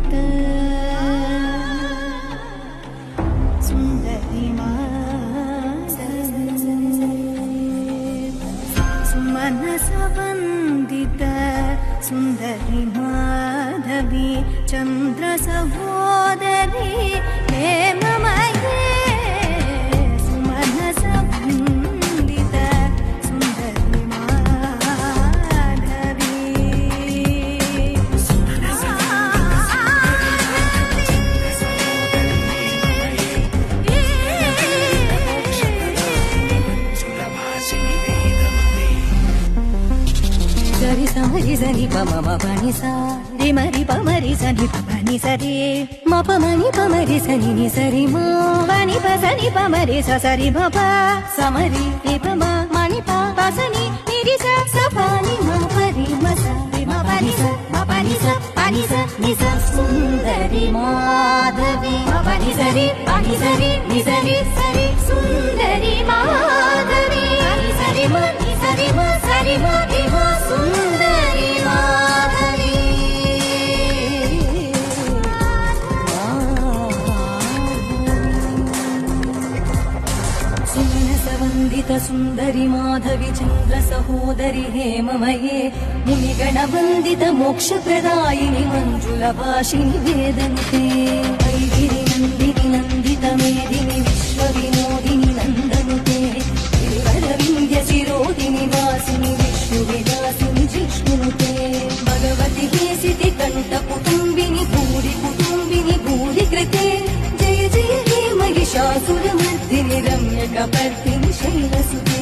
वन्दित सुन्दरी सुमनसवन्दित सुन्दरी माधवी चन्द्र सहोदरी हेममये सुमनसवन्दित सुन्दरी माधवी सरि समरि सनि पम पनि सा रे मरि पमरि सनि पनि सरि म पमनि पमरि सनि नि सरि म पनि पसनि पमरि स सरि म प समरि रे पम मनि प पसनि निरि स स पनि म परि म स रे म पनि स म पनि स पनि स नि स सुन्दरी माधवी म पनि सरि नि सरि सरि सुन्दरी माधवी नि सरि म सरि म रे म सुन्दरी माधवी सुमनसवन्दित सुन्दरी माधवी चन्द्र सहोदरि हेममये मुनिगणवन्दित मोक्षप्रदायिनि मञ्जुलभाषिनि वेदनुते ऐगिरि नन्दिनि नन्दित मेदिनि विश्वविनोदिनि नन्दनुते गिरिवरविन्द्य शिरोदिनि वासिनि विष्णुविलासिनि जिष्णुनुते भगवति हेसिति कण्ठकुटुम्बिनि भूरि कुटुम्बिनि भूरि कृते जय जय हे महिषासुरमर्दिनि रम्यकपर्दिनि शैलसुते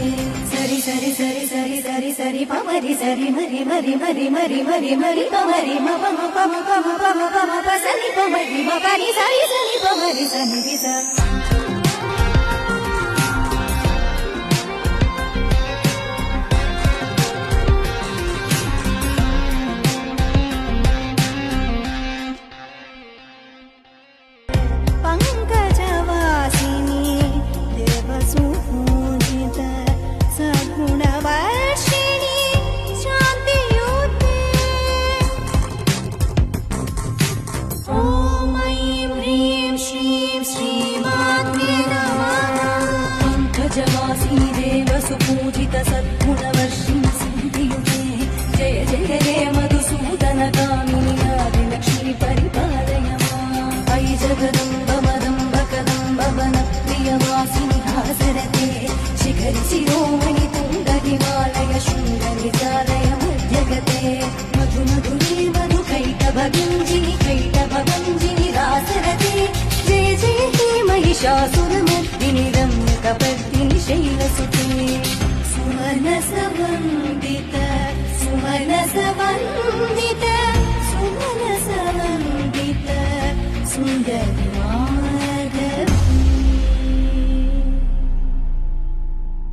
सरि सरि सरि सरि सरि सरि पमरि सरि मरि मरि मरि मरि मरि मरि पमरि म पम पम पम पम पम प सनि पमरि म पनि सरि सनि पमरि सनि रि स जवासिनी देव सुपूजित सद्गुणवर्षिणि सिद्धियुते जय जय हे मधुसूदन कामिनि आदिलक्ष्मी परिपालय माम् अयि जगदम्ब मदम्ब कदम्ब वन प्रियवासिनि हासरते शिखरि शिरोमणि तुण्डहिमालय शृङ्गनिजालय मध्यगते मधु मधुरे मधु कैटभगञ्जिनि रासरते जय जय हे महिषासुरमर्दिनि रम्यकपर्दिनि शैलसुते सुमनसवन्दित सुमनसवन्दित सुमनसवन्दित सुन्दरी